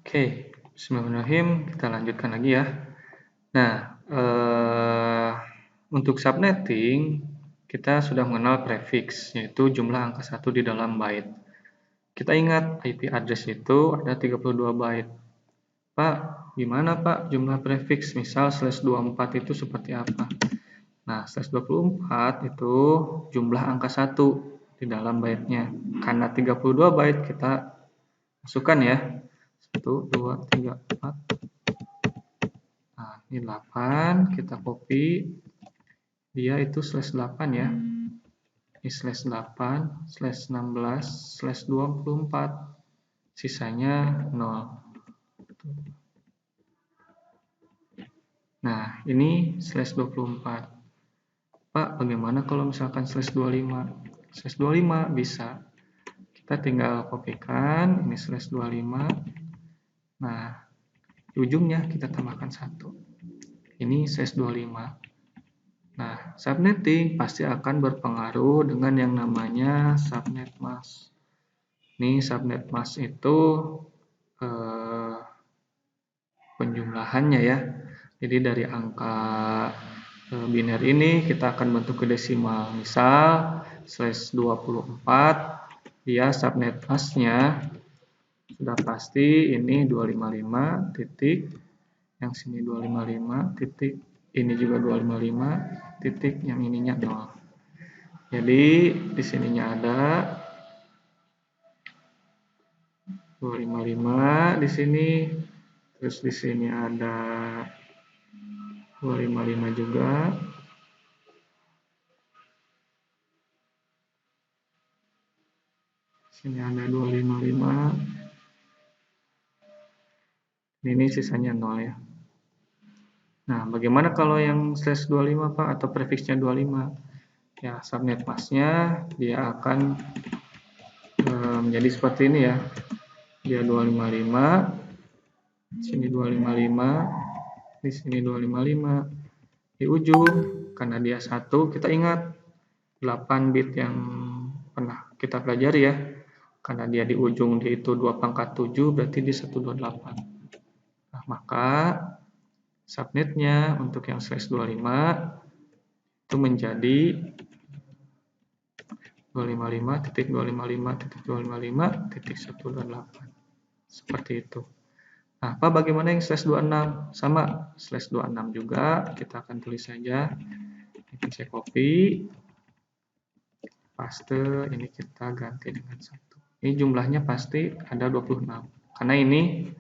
Oke, bismillahirrahmanirrahim. Kita lanjutkan lagi ya. Nah, untuk subnetting, kita sudah mengenal prefix, yaitu jumlah angka 1 di dalam byte. Kita ingat IP address itu ada 32 byte. Pak, gimana Pak jumlah prefix? Misal /24 itu seperti apa? Nah, /24 itu jumlah angka 1 di dalam byte-nya. Karena 32 byte, kita masukkan ya. 1, 2, 3, 4. Nah, ini 8, kita copy. Dia itu /8 ya. Ini /8, /16, /24. Sisanya 0. Nah, ini /24. Pak, bagaimana kalau misalkan /25? /25 bisa. Kita tinggal kopikan, ini /25. Nah, di ujungnya kita tambahkan 1. Ini /25. Nah, subnetting pasti akan berpengaruh dengan yang namanya subnet mask. Ini subnet mask itu penjumlahannya ya. Jadi dari angka biner ini kita akan bentuk ke desimal. Misal /24, dia subnet masknya sudah pasti ini 255 titik, yang sini 255 titik, ini juga 255 titik, yang ininya 0. Jadi di sininya ada 255 di sini, terus di sini ada 255 juga. Sini ada 255. Ini sisanya 0 ya. Nah, bagaimana kalau yang /25 Pak atau prefixnya 25? Ya, subnet masknya dia akan menjadi seperti ini ya. Dia 255, sini 255, di sini 255. Di ujung, karena dia 1, kita ingat 8 bit yang pernah kita pelajari ya. Karena dia di ujung dia itu 2⁻7, berarti di 128. Nah, maka subnetnya untuk yang /25 itu menjadi 255.255.255.128. Seperti itu. Nah, apa bagaimana yang /26? Sama, /26 juga kita akan tulis saja. Ini saya copy, paste, ini kita ganti dengan 1. Ini jumlahnya pasti ada 26. Karena ini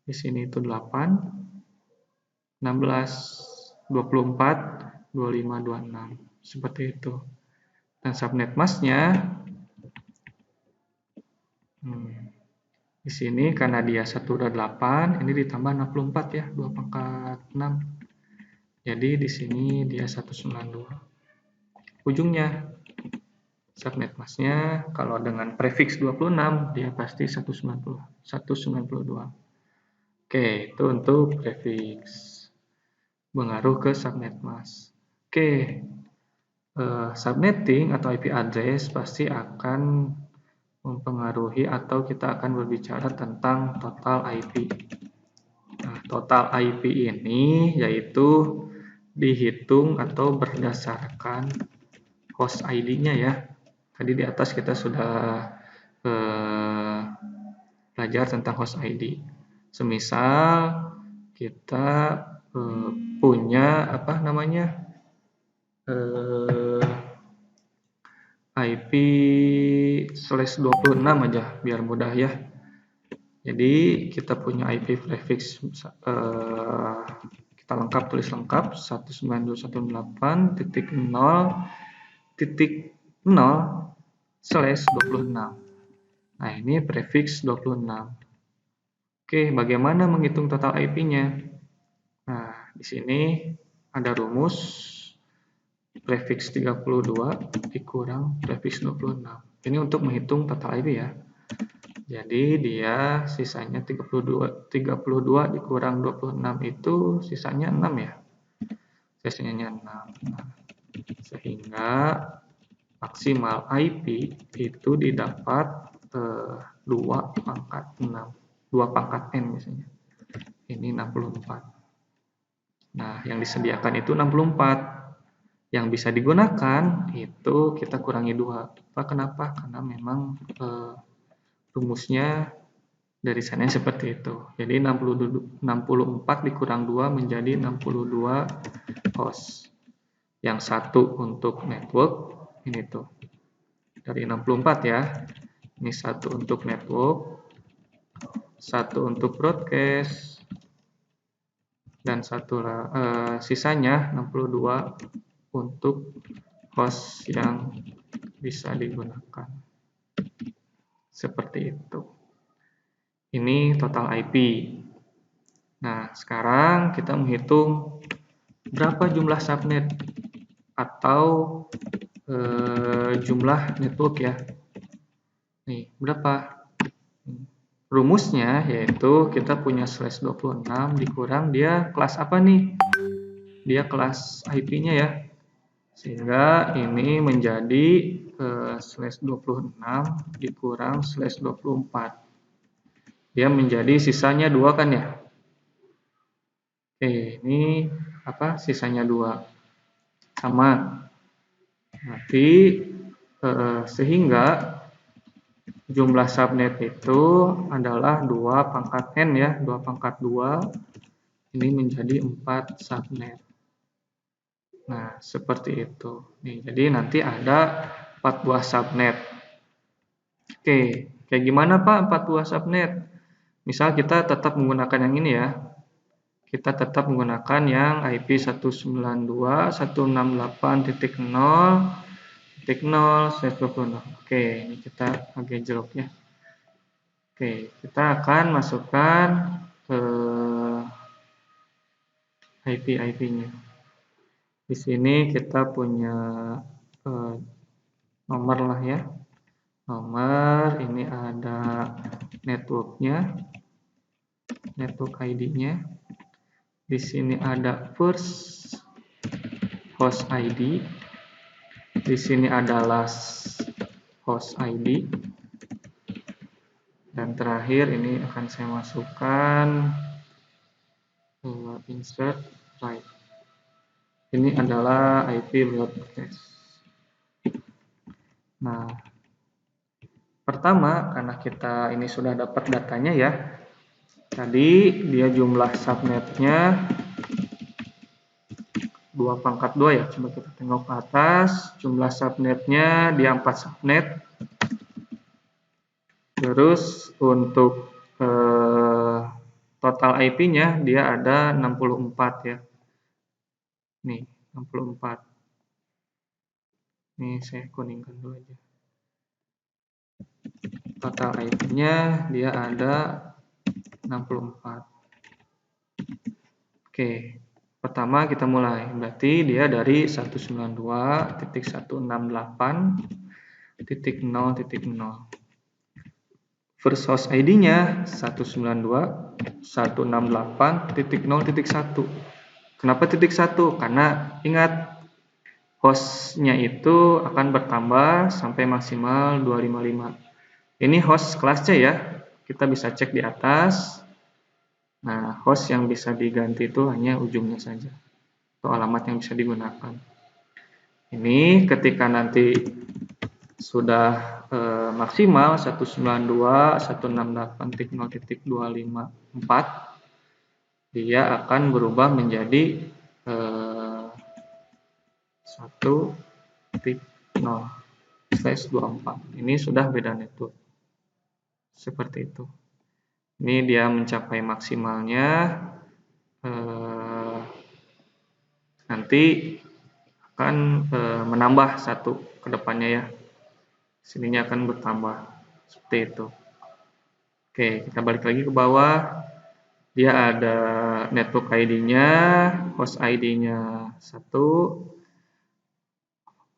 di sini itu 8, 16, 24, 25, 26. Seperti itu. Dan subnet masknya di sini karena dia 128, ini ditambah 64 ya, 2⁻6. Jadi di sini dia 192. Ujungnya subnet masknya kalau dengan prefix 26 dia pasti 192. Oke, itu untuk prefix. Pengaruh ke subnet mask. Oke. Subnetting atau IP address pasti akan mempengaruhi atau kita akan berbicara tentang total IP. Nah, total IP ini yaitu dihitung atau berdasarkan host ID-nya ya. Tadi di atas kita sudah belajar tentang host ID. Semisal kita punya IP /26 aja biar mudah ya. Jadi kita punya IP prefix kita lengkap, tulis lengkap 192.168.0.0/26. Nah, ini prefix 26. Oke, bagaimana menghitung total IP-nya? Nah, di sini ada rumus prefix 32 dikurang prefix 26. Ini untuk menghitung total IP ya. Jadi dia sisanya 32 dikurang 26 itu sisanya 6 ya. Sisanya 6. Sehingga maksimal IP itu didapat 2 pangkat 6. 2 pangkat N misalnya. Ini 64. Nah, yang disediakan itu 64. Yang bisa digunakan itu kita kurangi 2. Kenapa? Karena memang rumusnya dari sana seperti itu. Jadi 64 dikurang 2 menjadi 62 host. Yang satu untuk network, ini tuh. Dari 64 ya. Ini satu untuk network, satu untuk broadcast, dan sisanya 62 untuk host yang bisa digunakan. Seperti itu. Ini total IP. Nah, sekarang kita menghitung berapa jumlah subnet atau jumlah network ya. Nih, berapa? Rumusnya yaitu kita punya /26 dikurang dia kelas apa nih? Dia kelas IP-nya ya. Sehingga ini menjadi /26 dikurang /24. Dia menjadi sisanya 2 kan ya? Oke, ini apa? Sisanya 2. Sama. Berarti sehingga jumlah subnet itu adalah 2 pangkat N ya, 2 pangkat 2. Ini menjadi 4 subnet. Nah, seperti itu. Nih, jadi nanti ada 4 buah subnet. Oke, kayak gimana Pak 4 buah subnet? Misal kita tetap menggunakan yang ini ya. Kita tetap menggunakan yang IP 192.168.0.0/20. Oke, ini kita pakai jeruk ya. Oke, kita akan masukkan IP-nya. Di sini kita punya nomor lah ya. Nomor, ini ada networknya, network ID-nya. Di sini ada first host ID. Di sini ada last host ID. Dan terakhir ini akan saya masukkan insert right. Ini adalah IP broadcast. Nah, pertama karena kita ini sudah dapat datanya ya. Tadi dia jumlah subnetnya 2 pangkat 2 ya. Coba kita tengok ke atas. Jumlah subnetnya dia 4 subnet. Terus untuk total IP-nya dia ada 64 ya. Nih, 64. Ini saya kuningkan dulu aja. Total IP-nya dia ada 64. Oke, pertama kita mulai. Berarti dia dari 192.168.0.0. First host ID-nya 192.168.0.1. Kenapa titik 1? Karena ingat host-nya itu akan bertambah sampai maksimal 255. Ini host kelas C ya. Kita bisa cek di atas. Nah, host yang bisa diganti itu hanya ujungnya saja. Atau alamat yang bisa digunakan. Ini ketika nanti sudah maksimal 192.168.0.254, dia akan berubah menjadi 1.0/24. Ini sudah beda network. Seperti itu. Ini dia mencapai maksimalnya. Nanti akan menambah 1 ke depannya ya. Sininya akan bertambah. Seperti itu. Oke, kita balik lagi ke bawah. Dia ada network ID-nya, host ID-nya 1.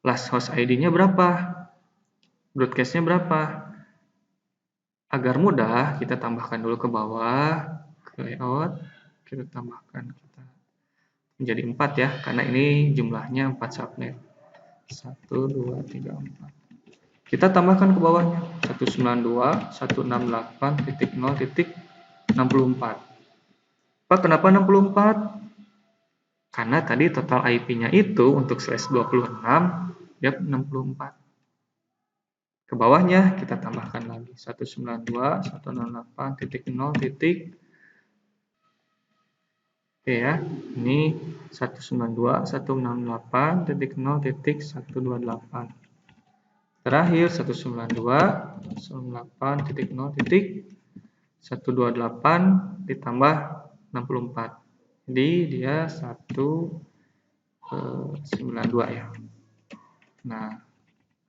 Last host ID-nya berapa? Broadcast-nya berapa? Agar mudah, kita tambahkan dulu ke bawah, ke layout, kita tambahkan menjadi 4 ya, karena ini jumlahnya 4 subnet. 1, 2, 3, 4. Kita tambahkan ke bawahnya 192.168.0.0. 64. Pak, kenapa 64? Karena tadi total IP-nya itu untuk slash 26 dia 64. Ke bawahnya kita tambahkan lagi 192.168.0. Oke ya, ini 192.168.0.128. Terakhir 192.168.0.128 ditambah 64. Jadi dia 192 ya. Nah,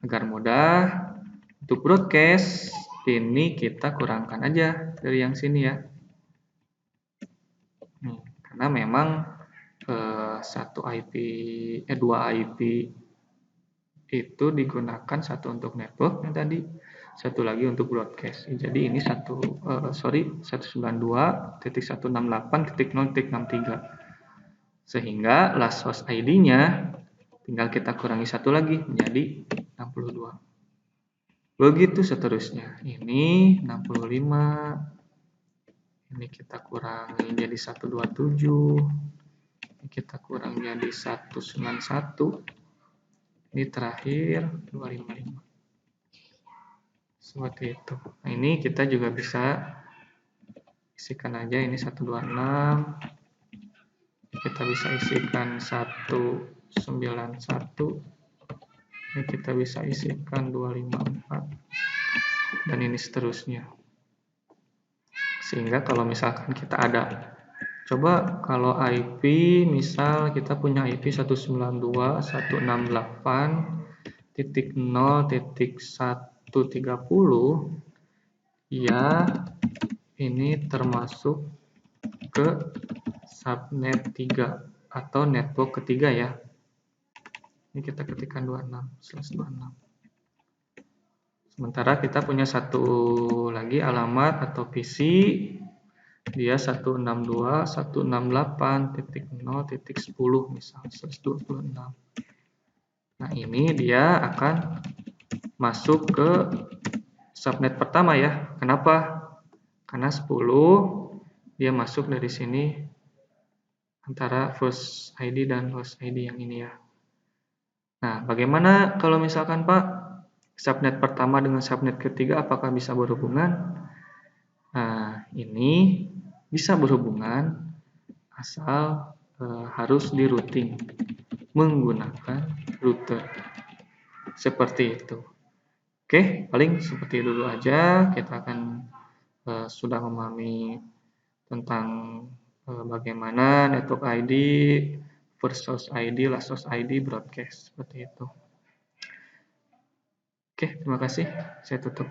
agar mudah untuk broadcast ini kita kurangkan aja dari yang sini ya. Karena memang dua IP itu digunakan, satu untuk network yang tadi, satu lagi untuk broadcast. Jadi ini 192.168.0.63. Sehingga last host ID-nya tinggal kita kurangi satu lagi menjadi 62. Begitu seterusnya. Ini 65. Ini kita kurangi jadi 127. Ini kita kurangi jadi 191. Ini terakhir 255. Seperti itu. Nah, ini kita juga bisa isikan aja ini 126. Kita bisa isikan 191. Ini kita bisa isikan 254. Dan ini seterusnya. Sehingga kalau misalkan kita ada, coba kalau IP, misal kita punya IP 192.168.0.130, ya ini termasuk ke subnet 3 atau network ketiga ya. Ini kita ketikkan 26/26. Sementara kita punya satu lagi alamat atau PC, dia 162.168.0.10 misalnya 126. Nah, ini dia akan masuk ke subnet pertama ya. Kenapa? Karena 10 dia masuk dari sini antara first ID dan host ID yang ini ya. Nah, bagaimana kalau misalkan Pak, subnet pertama dengan subnet ketiga apakah bisa berhubungan? Nah, ini bisa berhubungan asal harus di routing menggunakan router. Seperti itu. Oke, paling seperti itu dulu aja. Kita akan sudah memahami tentang bagaimana network ID, first source ID, last source ID, broadcast. Seperti itu. Oke, terima kasih. Saya tutup.